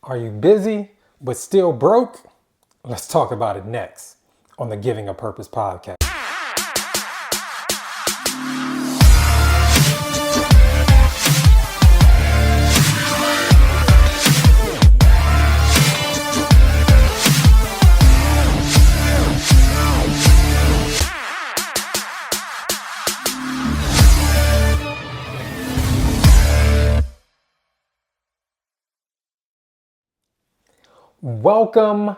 Are you busy but still broke? Let's talk about it next on the Giving a Purpose podcast. Welcome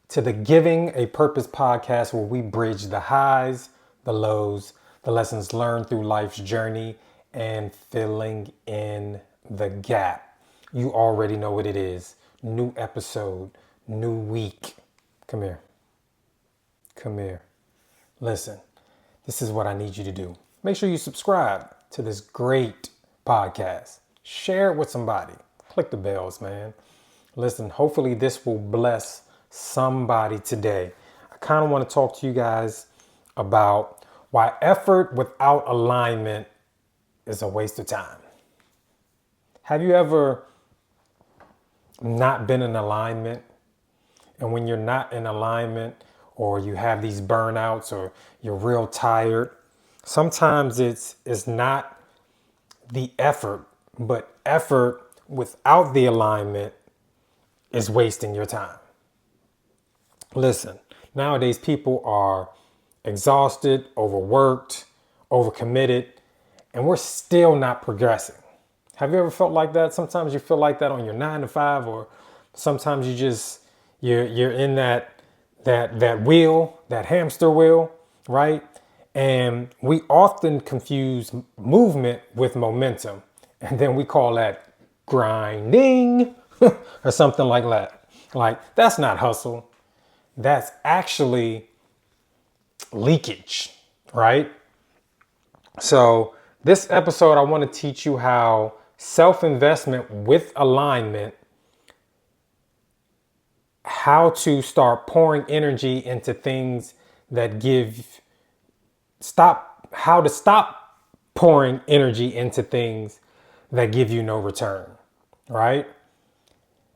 to the Giving a Purpose podcast, where we bridge the highs, the lows, the lessons learned through life's journey, and filling in the gap. You already know what it is. New episode, new week. Come here. Come here. Listen, this is what I need you to do. Make sure you subscribe to this great podcast. Share it with somebody. Click the bells, man. Listen, hopefully this will bless somebody today. I kind of want to talk to you guys about why effort without alignment is a waste of time. Have you ever not been in alignment? And when you're not in alignment, or you have these burnouts, or you're real tired, sometimes it's not the effort, but effort without the alignment is wasting your time. Listen, nowadays people are exhausted, overworked, overcommitted, and we're still not progressing. Have you ever felt like that? Sometimes you feel like that on your 9 to 5, or sometimes you're in that wheel, that hamster wheel, right? And we often confuse movement with momentum, and then we call that grinding or something like that. Like, that's not hustle. That's actually leakage, right? So this episode, I want to teach you how self-investment with alignment, how to start pouring energy into things that how to stop pouring energy into things that give you no return, right?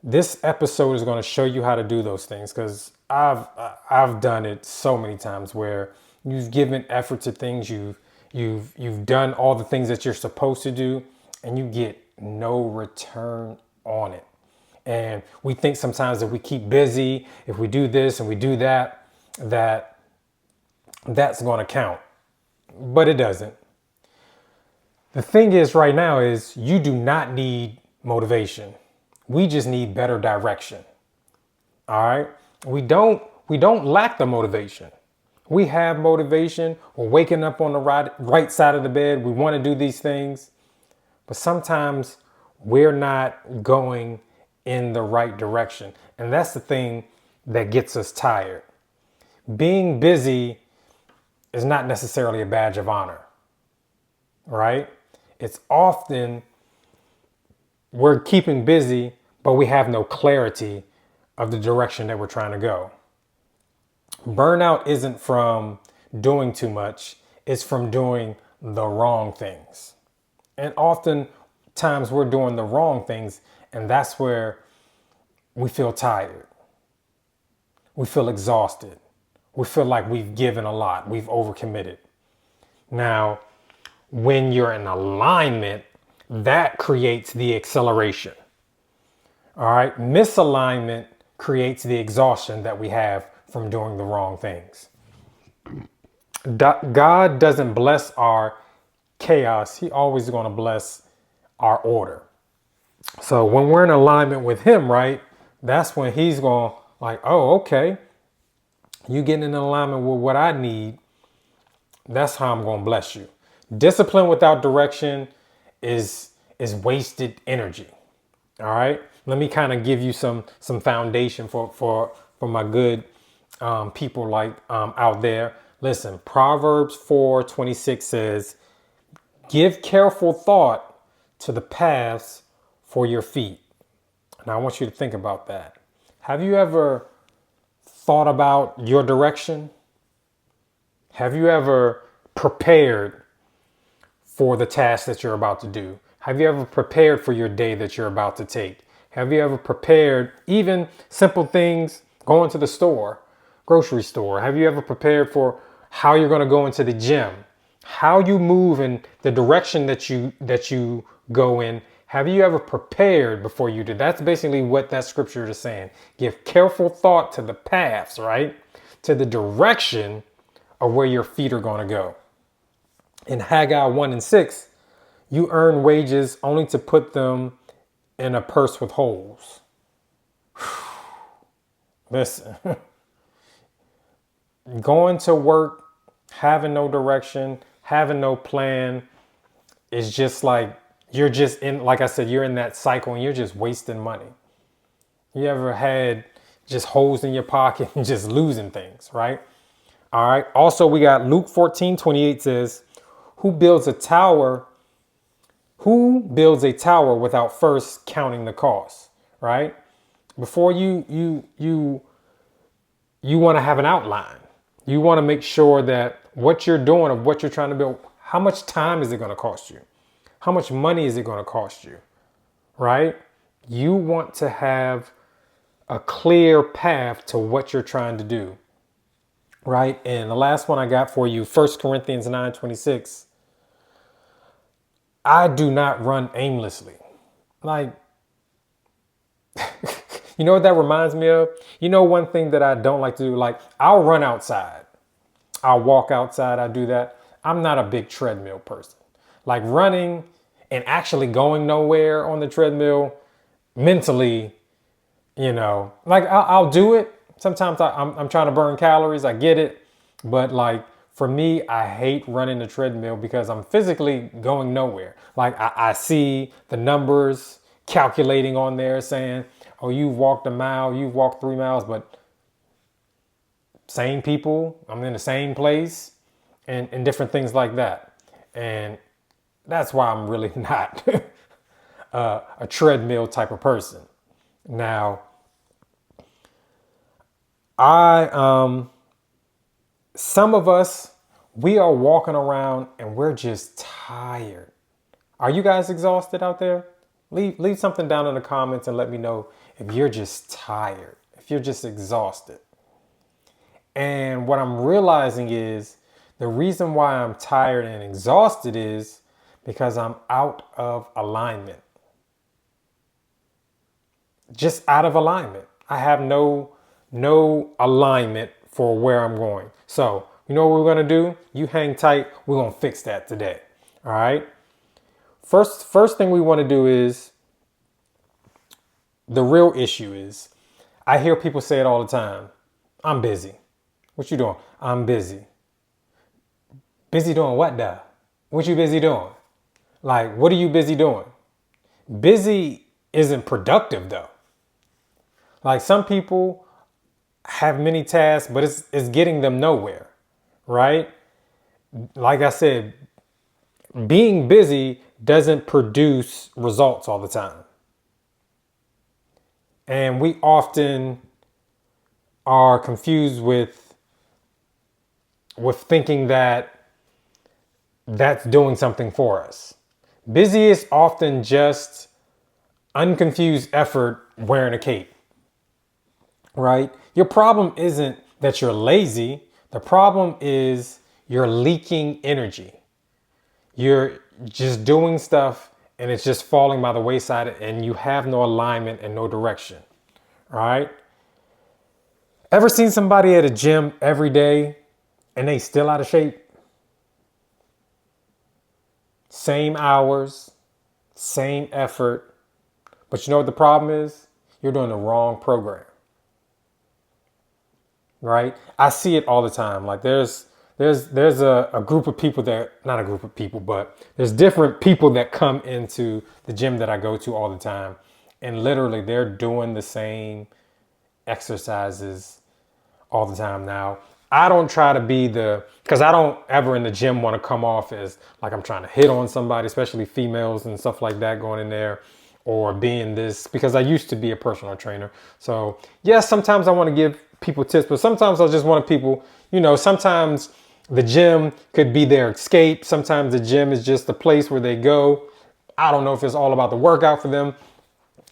This episode is going to show you how to do those things, because I've done it so many times where you've given effort to things, you've done all the things that you're supposed to do, and you get no return on it. And we think sometimes if we keep busy, if we do this and we do that, that's going to count, but it doesn't. The thing is right now is you do not need motivation. We just need better direction. All right. We don't lack the motivation. We have motivation. We're waking up on the right side of the bed. We want to do these things, but sometimes we're not going in the right direction. And that's the thing that gets us tired. Being busy is not necessarily a badge of honor, right? It's often we're keeping busy, but we have no clarity of the direction that we're trying to go. Burnout isn't from doing too much. It's from doing the wrong things. And oftentimes we're doing the wrong things, and that's where we feel tired. We feel exhausted. We feel like we've given a lot. We've overcommitted. Now, when you're in alignment, that creates the acceleration. All right. Misalignment creates the exhaustion that we have from doing the wrong things. God doesn't bless our chaos. He always going to bless our order. So when we're in alignment with him, right, that's when he's going like, oh, okay, you getting in alignment with what I need. That's how I'm going to bless you. Discipline without direction is wasted energy. All right. Let me kind of give you some foundation for my good people like out there. Listen, Proverbs 4:26 says, give careful thought to the paths for your feet. Now I want you to think about that. Have you ever thought about your direction? Have you ever prepared for the task that you're about to do? Have you ever prepared for your day that you're about to take? Have you ever prepared even simple things, going to the store, grocery store? Have you ever prepared for how you're going to go into the gym, how you move in the direction that you go in? Have you ever prepared before you did? That's basically what that scripture is saying. Give careful thought to the paths, right? To the direction of where your feet are going to go. In Haggai 1:6, you earn wages only to put them in a purse with holes. Listen, going to work, having no direction, having no plan, is just like, you're just in, like I said, you're in that cycle and you're just wasting money. You ever had just holes in your pocket and just losing things, right? All right. Also, we got Luke 14:28 says, Who builds a tower without first counting the cost, right? Before you want to have an outline. You want to make sure that what you're doing, of what you're trying to build, how much time is it going to cost you? How much money is it going to cost you? Right? You want to have a clear path to what you're trying to do. Right? And the last one I got for you, 1 Corinthians 9:26. I do not run aimlessly. Like, you know what that reminds me of? You know, one thing that I don't like to do, like, I'll run outside. I'll walk outside. I do that. I'm not a big treadmill person. Like, running and actually going nowhere on the treadmill mentally, like I'll do it. Sometimes I'm trying to burn calories. I get it. But like, for me, I hate running the treadmill because I'm physically going nowhere. Like I see the numbers calculating on there saying, oh, you've walked a mile, you've walked 3 miles, but same people, I'm in the same place and different things like that. And that's why I'm really not a treadmill type of person. Now, some of us, we are walking around and we're just tired. Are you guys exhausted out there? Leave something down in the comments and let me know if you're just tired, if you're just exhausted. And what I'm realizing is the reason why I'm tired and exhausted is because I'm out of alignment. Just out of alignment. I have no alignment for where I'm going. So, you know what we're going to do? You hang tight. We're going to fix that today. All right. First thing we want to do is, the real issue is, I hear people say it all the time. I'm busy. What you doing? I'm busy. Busy doing what, though? What you busy doing? Like, what are you busy doing? Busy isn't productive, though. Like, some people have many tasks, but it's getting them nowhere, right? Like I said, being busy doesn't produce results all the time. And we often are confused with thinking that that's doing something for us. Busy is often just unconfused effort wearing a cape, right? Your problem isn't that you're lazy. The problem is you're leaking energy. You're just doing stuff and it's just falling by the wayside and you have no alignment and no direction, right? Ever seen somebody at a gym every day and they still out of shape? Same hours, same effort. But you know what the problem is? You're doing the wrong program. Right? I see it all the time. Like there's a group of people that, not a group of people, but there's different people that come into the gym that I go to all the time. And literally they're doing the same exercises all the time. Now, I don't try to be because I don't ever in the gym want to come off as like I'm trying to hit on somebody, especially females and stuff like that going in there, or being this, because I used to be a personal trainer. So yes, sometimes I want to give people tips, but sometimes I just want people, sometimes the gym could be their escape. Sometimes the gym is just a place where they go. I don't know if it's all about the workout for them,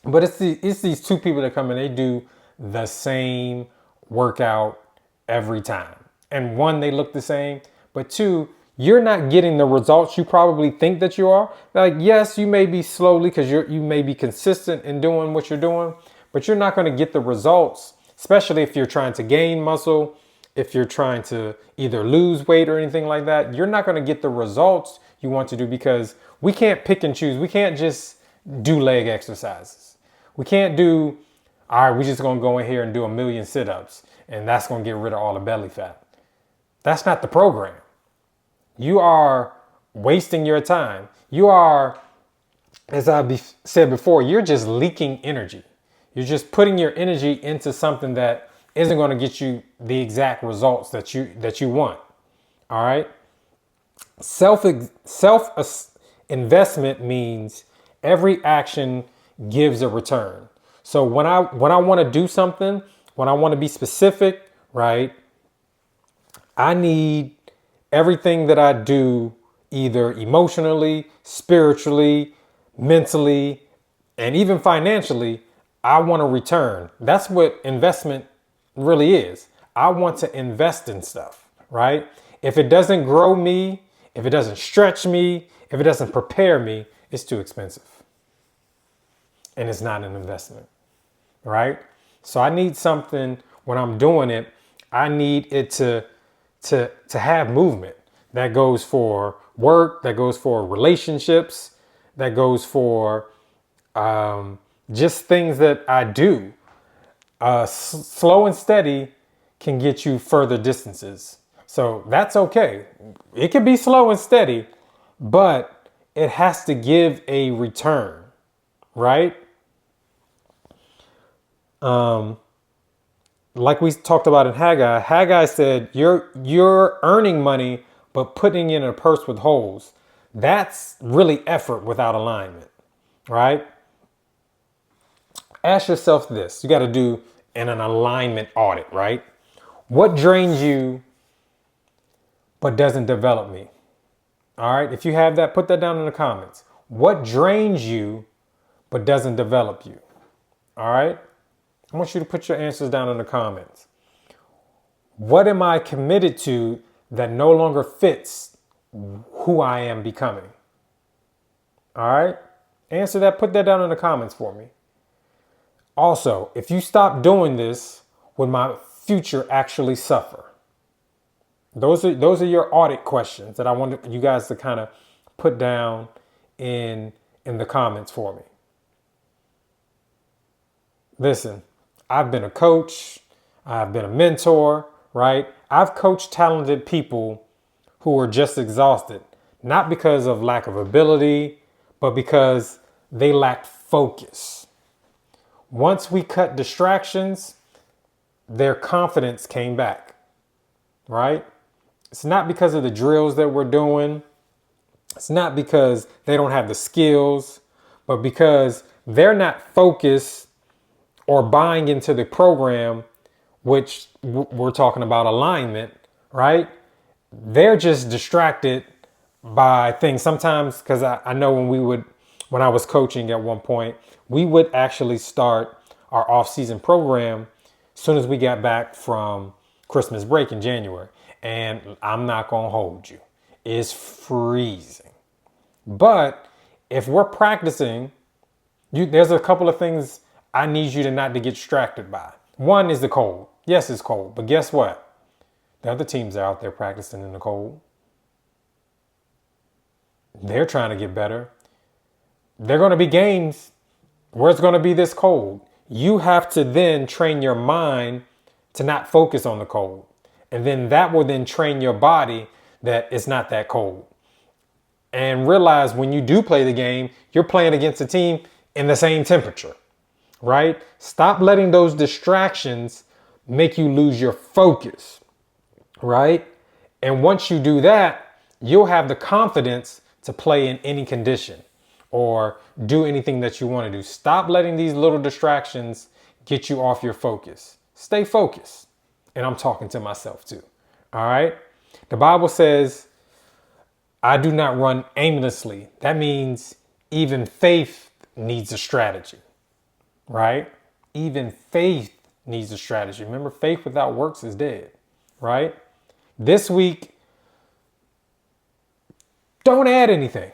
But it's these two people that come in, they do the same workout every time. And one, they look the same, but two, you're not getting the results you probably think that you are. Like, yes, you may be slowly because you may be consistent in doing what you're doing, but you're not going to get the results, especially if you're trying to gain muscle, if you're trying to either lose weight or anything like that. You're not going to get the results you want to do because we can't pick and choose. We can't just do leg exercises. We can't do, all right, we're just going to go in here and do 1,000,000 sit-ups and that's going to get rid of all the belly fat. That's not the program. You are wasting your time. You are, as I said before, you're just leaking energy. You're just putting your energy into something that isn't going to get you the exact results that you want. All right. Self investment means every action gives a return. So when I want to do something, when I want to be specific, right, I need everything that I do, either emotionally, spiritually, mentally, and even financially, I want a return. That's what investment really is. I want to invest in stuff, right? If it doesn't grow me, if it doesn't stretch me, if it doesn't prepare me, it's too expensive. And it's not an investment, right? So I need something when I'm doing it, I need it to have movement. That goes for work, that goes for relationships, that goes for just things that I do. Slow and steady can get you further distances. So that's okay. It can be slow and steady, but it has to give a return, right? Like we talked about in Haggai said, you're earning money, but putting it in a purse with holes. That's really effort without alignment, right? Ask yourself this. You got to do an alignment audit, right? What drains you but doesn't develop me? All right. If you have that, put that down in the comments. What drains you but doesn't develop you? All right. I want you to put your answers down in the comments. What am I committed to that no longer fits who I am becoming? All right. Answer that. Put that down in the comments for me. Also, if you stop doing this, would my future actually suffer? Those are your audit questions that I want you guys to kind of put down in the comments for me. Listen, I've been a coach, I've been a mentor, right? I've coached talented people who are just exhausted, not because of lack of ability, but because they lacked focus. Once we cut distractions, their confidence came back, right? It's not because of the drills that we're doing. It's not because they don't have the skills, but because they're not focused or buying into the program, which we're talking about alignment, right? They're just distracted by things. Sometimes, because I know when I was coaching at one point, we would actually start our off-season program as soon as we got back from Christmas break in January. And I'm not going to hold you. It's freezing. But if we're practicing, there's a couple of things I need you to not to get distracted by. One is the cold. Yes, it's cold. But guess what? The other teams are out there practicing in the cold. They're trying to get better. They're going to be games where it's going to be this cold. You have to then train your mind to not focus on the cold. And then that will then train your body that it's not that cold. And realize when you do play the game, you're playing against a team in the same temperature, right? Stop letting those distractions make you lose your focus, right? And once you do that, you'll have the confidence to play in any condition or do anything that you want to do. Stop letting these little distractions get you off your focus. Stay focused. And I'm talking to myself too. All right. The Bible says, I do not run aimlessly. That means even faith needs a strategy. right? Even faith needs a strategy. Remember, faith without works is dead, right? This week, don't add anything.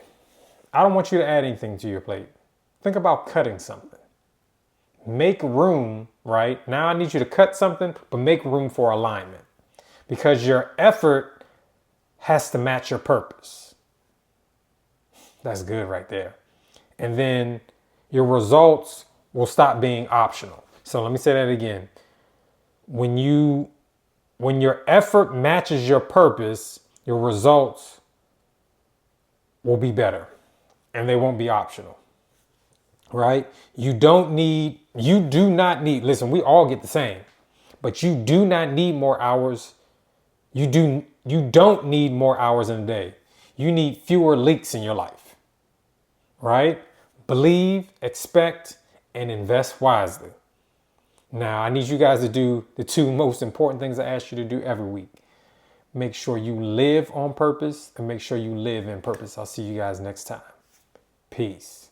I don't want you to add anything to your plate. Think about cutting something. Make room, right? Now I need you to cut something, but make room for alignment because your effort has to match your purpose. That's good right there. And then your results will stop being optional. So let me say that again. When your effort matches your purpose, your results will be better and they won't be optional. Right? You do not need, listen, we all get the same, but you do not need more hours. You don't need more hours in a day. You need fewer leaks in your life, right? Believe, expect, and invest wisely. Now, I need you guys to do the two most important things I ask you to do every week. Make sure you live on purpose and make sure you live in purpose. I'll see you guys next time. Peace.